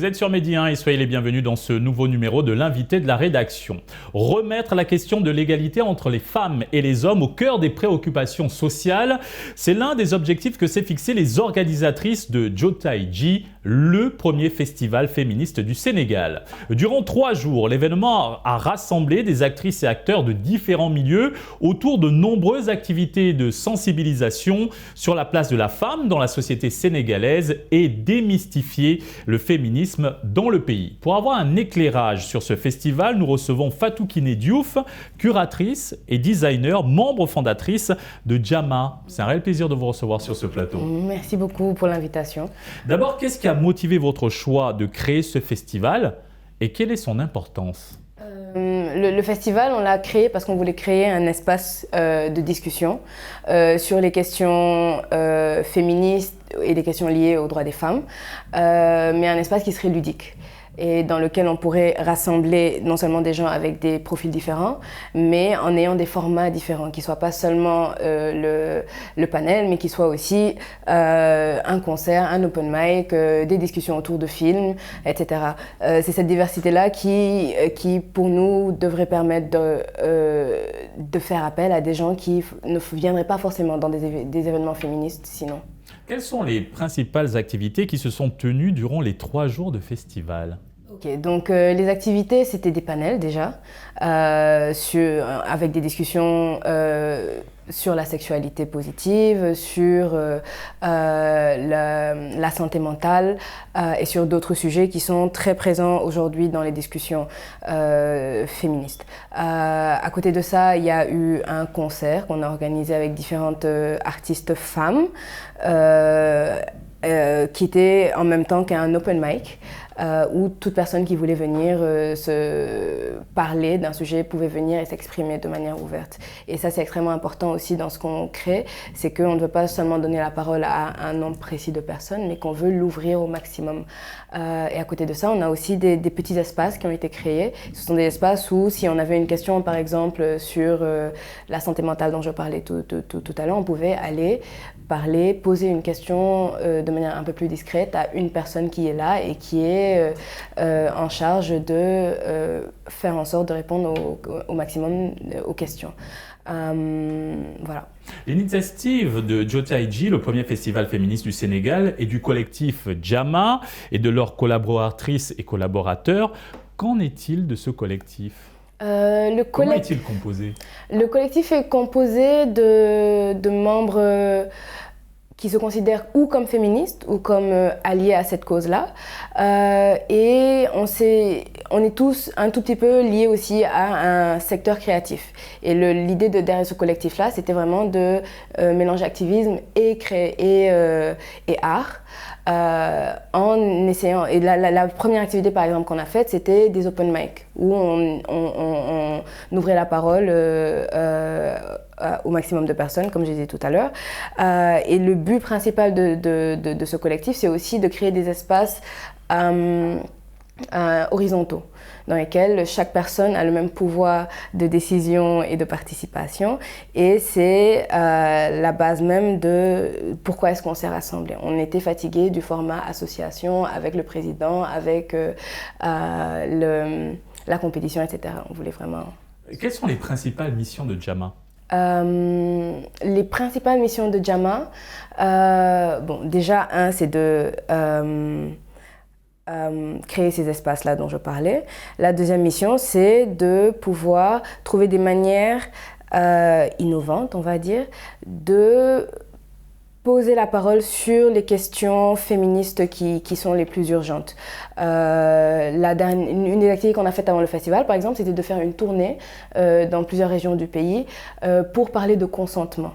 Vous êtes sur Medi 1 et soyez les bienvenus dans ce nouveau numéro de l'invité de la rédaction. Remettre la question de l'égalité entre les femmes et les hommes au cœur des préoccupations sociales, c'est l'un des objectifs que s'est fixé les organisatrices de Jotaïji, le premier festival féministe du Sénégal. Durant 3 jours, l'événement a rassemblé des actrices et acteurs de différents milieux autour de nombreuses activités de sensibilisation sur la place de la femme dans la société sénégalaise et démystifier le féminisme dans le pays. Pour avoir un éclairage sur ce festival, nous recevons Fatou Kiné Diouf, curatrice et designer, membre fondatrice de Jama. C'est un réel plaisir de vous recevoir sur ce plateau. Merci beaucoup pour l'invitation. D'abord, qu'est-ce qui a motivé votre choix de créer ce festival et quelle est son importance ? Le festival, on l'a créé parce qu'on voulait créer un espace de discussion sur les questions féministes et les questions liées aux droits des femmes, mais un espace qui serait ludique et dans lequel on pourrait rassembler non seulement des gens avec des profils différents, mais en ayant des formats différents, qui ne soient pas seulement le panel, mais qui soient aussi un concert, un open mic, des discussions autour de films, etc. C'est cette diversité-là qui, pour nous, devrait permettre de faire appel à des gens qui ne viendraient pas forcément dans des événements féministes sinon. Quelles sont les principales activités qui se sont tenues durant les 3 jours de festival ? Ok, donc les activités, c'était des panels déjà, avec des discussions sur la sexualité positive, sur la santé mentale et sur d'autres sujets qui sont très présents aujourd'hui dans les discussions féministes. À côté de ça, il y a eu un concert qu'on a organisé avec différentes artistes femmes qui était en même temps qu'un open mic. Où toute personne qui voulait venir se parler d'un sujet pouvait venir et s'exprimer de manière ouverte. Et ça, c'est extrêmement important aussi dans ce qu'on crée, c'est qu'on ne veut pas seulement donner la parole à un nombre précis de personnes, mais qu'on veut l'ouvrir au maximum. Et à côté de ça, on a aussi des petits espaces qui ont été créés. Ce sont des espaces où, si on avait une question, par exemple, sur la santé mentale dont je parlais tout à l'heure, on pouvait aller parler, poser une question de manière un peu plus discrète à une personne qui est là et qui est en charge de faire en sorte de répondre au maximum aux questions. Voilà. L'initiative de Jotaïji, le premier festival féministe du Sénégal, et du collectif Jama et de leurs collaboratrices et collaborateurs, qu'en est-il de ce collectif ? Comment est-il composé ? Le collectif est composé de membres qui se considèrent ou comme féministes ou comme alliés à cette cause-là. Et on est tous un tout petit peu liés aussi à un secteur créatif. Et l'idée derrière ce collectif-là, c'était vraiment de mélanger activisme et art. En essayant, et la première activité par exemple qu'on a faite, c'était des open mic où on ouvrait la parole au maximum de personnes, comme je disais tout à l'heure. Et le but principal de ce collectif, c'est aussi de créer des espaces horizontaux, dans lesquels chaque personne a le même pouvoir de décision et de participation. Et c'est la base même de pourquoi est-ce qu'on s'est rassemblés. On était fatigués du format association avec le président, avec la compétition, etc. On voulait vraiment... Quelles sont les principales missions de Jama ? Les principales missions de Jama, déjà, c'est de créer ces espaces-là dont je parlais. La deuxième mission, c'est de pouvoir trouver des manières innovantes, on va dire, de poser la parole sur les questions féministes qui sont les plus urgentes. Une des activités qu'on a faites avant le festival, par exemple, c'était de faire une tournée dans plusieurs régions du pays pour parler de consentement.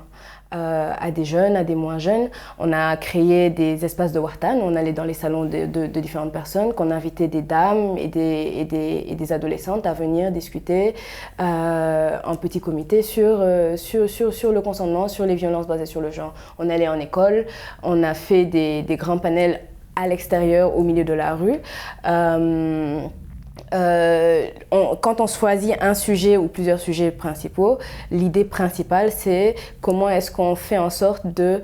À des jeunes, à des moins jeunes. On a créé des espaces de wartan, on allait dans les salons de différentes personnes, qu'on invitait des dames et des adolescentes à venir discuter en petit comité sur le consentement, sur les violences basées sur le genre. On allait en école, on a fait des grands panels à l'extérieur, au milieu de la rue. Quand on choisit un sujet ou plusieurs sujets principaux, l'idée principale, c'est comment est-ce qu'on fait en sorte de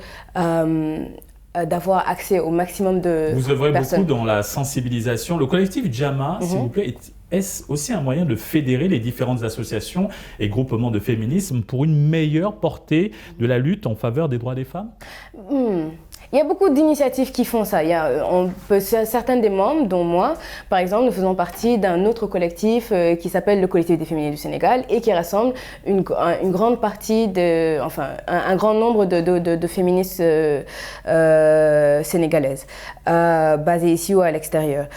d'avoir accès au maximum de Vous œuvrez personnes. beaucoup dans la sensibilisation. Le collectif JAMA, s'il vous plaît, est-ce aussi un moyen de fédérer les différentes associations et groupements de féminisme pour une meilleure portée de la lutte en faveur des droits des femmes? Il y a beaucoup d'initiatives qui font ça. Certains des membres, dont moi, par exemple, nous faisons partie d'un autre collectif qui s'appelle le Collectif des féministes du Sénégal et qui rassemble une grande partie, un grand nombre de féministes sénégalaises, basées ici ou à l'extérieur.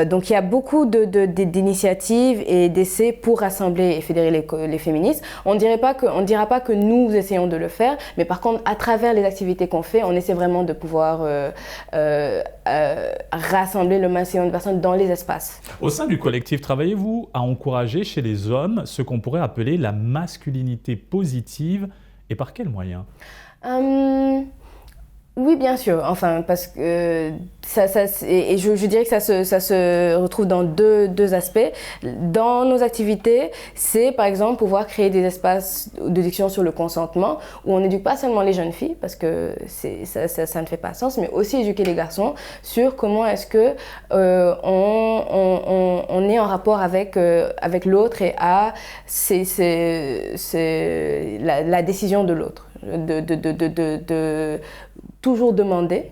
Donc il y a beaucoup d'initiatives et d'essais pour rassembler et fédérer les féministes. On ne dira pas que nous essayons de le faire, mais par contre, à travers les activités qu'on fait, on essaie vraiment de pouvoir rassembler le maximum de personnes dans les espaces. Au sein du collectif, travaillez-vous à encourager chez les hommes ce qu'on pourrait appeler la masculinité positive et par quels moyens? Oui, bien sûr. Enfin, parce que je dirais que ça se retrouve dans deux aspects. Dans nos activités, c'est par exemple pouvoir créer des espaces de discussion sur le consentement où on n'éduque pas seulement les jeunes filles parce que ça ne fait pas sens, mais aussi éduquer les garçons sur comment est-ce que on est en rapport avec l'autre et à la décision de l'autre. De toujours demander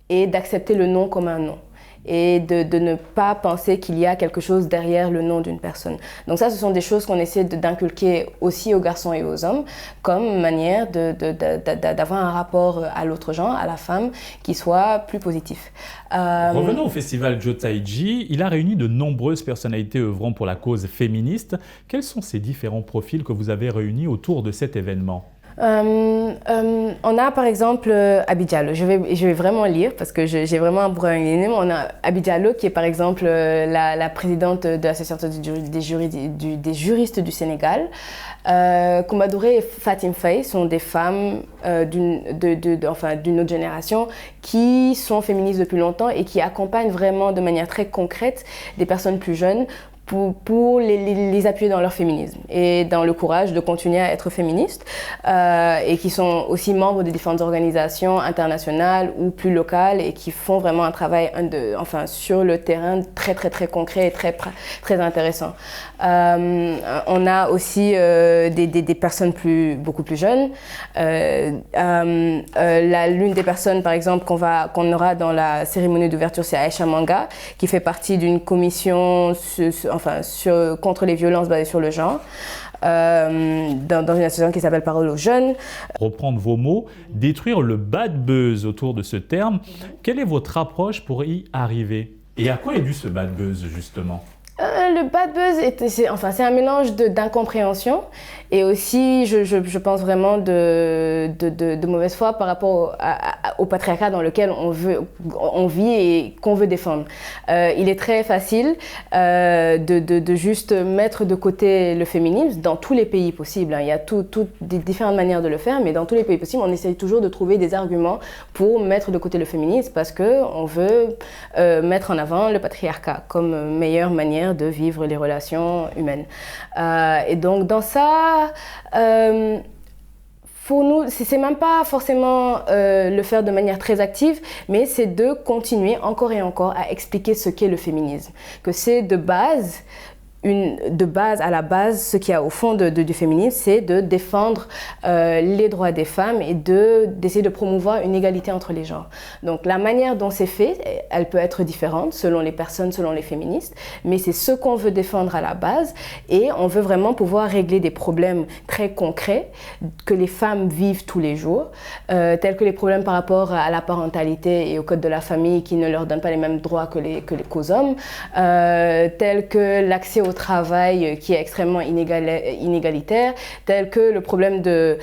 et d'accepter le non comme un non et de ne pas penser qu'il y a quelque chose derrière le nom d'une personne. Donc ça, ce sont des choses qu'on essaie d'inculquer aussi aux garçons et aux hommes comme manière d'avoir un rapport à l'autre genre, à la femme, qui soit plus positif. Revenons au festival Jotaiji. Il a réuni de nombreuses personnalités œuvrant pour la cause féministe. Quels sont ces différents profils que vous avez réunis autour de cet événement? On a par exemple Abi Diallo, je vais vraiment lire parce que j'ai vraiment un brouillon. On a Abi Diallo qui est par exemple la présidente de l'association des juristes du Sénégal. Koumbadouré et Fatim Faye sont des femmes d'une autre génération qui sont féministes depuis longtemps et qui accompagnent vraiment de manière très concrète des personnes plus jeunes pour les appuyer dans leur féminisme et dans le courage de continuer à être féministes et qui sont aussi membres de différentes organisations internationales ou plus locales et qui font vraiment un travail sur le terrain très très très concret et très très intéressant. On a aussi des personnes beaucoup plus jeunes. L'une des personnes par exemple qu'on aura dans la cérémonie d'ouverture, c'est Aïcha Manga qui fait partie d'une commission contre les violences basées sur le genre, dans une association qui s'appelle Parole aux jeunes. Reprendre vos mots, détruire le bad buzz autour de ce terme, quelle est votre approche pour y arriver? Et à quoi est dû ce bad buzz justement? Le bad buzz, c'est un mélange d'incompréhension et aussi, je pense vraiment de mauvaise foi par rapport au patriarcat dans lequel on vit et qu'on veut défendre. Il est très facile de juste mettre de côté le féminisme dans tous les pays possibles. Il y a des différentes manières de le faire, mais dans tous les pays possibles, on essaye toujours de trouver des arguments pour mettre de côté le féminisme parce qu'on veut mettre en avant le patriarcat comme meilleure manière de vivre les relations humaines. Et donc dans ça, pour nous, c'est même pas forcément le faire de manière très active, mais c'est de continuer encore et encore à expliquer ce qu'est le féminisme. Que c'est de base à la base, ce qu'il y a au fond du féminisme, c'est de défendre les droits des femmes et d'essayer de promouvoir une égalité entre les genres. Donc la manière dont c'est fait, elle peut être différente selon les personnes, selon les féministes, mais c'est ce qu'on veut défendre à la base et on veut vraiment pouvoir régler des problèmes très concrets que les femmes vivent tous les jours, tels que les problèmes par rapport à la parentalité et au code de la famille qui ne leur donnent pas les mêmes droits qu'aux hommes, tels que l'accès au travail qui est extrêmement inégalitaire, tel que le problème de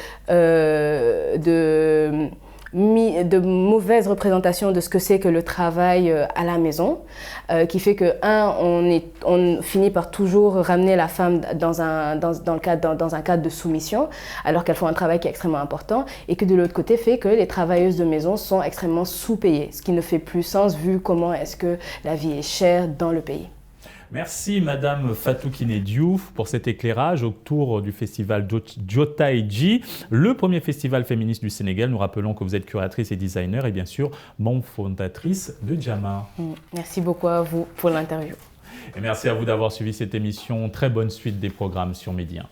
mauvaise représentation de ce que c'est que le travail à la maison, qui fait que, on finit par toujours ramener la femme dans un cadre de soumission, alors qu'elles font un travail qui est extrêmement important, et que de l'autre côté fait que les travailleuses de maison sont extrêmement sous-payées, ce qui ne fait plus sens vu comment est-ce que la vie est chère dans le pays. Merci Madame Fatou Kiné Diouf pour cet éclairage autour du festival Jotaïji, le premier festival féministe du Sénégal. Nous rappelons que vous êtes curatrice et designer et bien sûr membre fondatrice de Jama. Merci beaucoup à vous pour l'interview. Et merci à vous d'avoir suivi cette émission. Très bonne suite des programmes sur Média.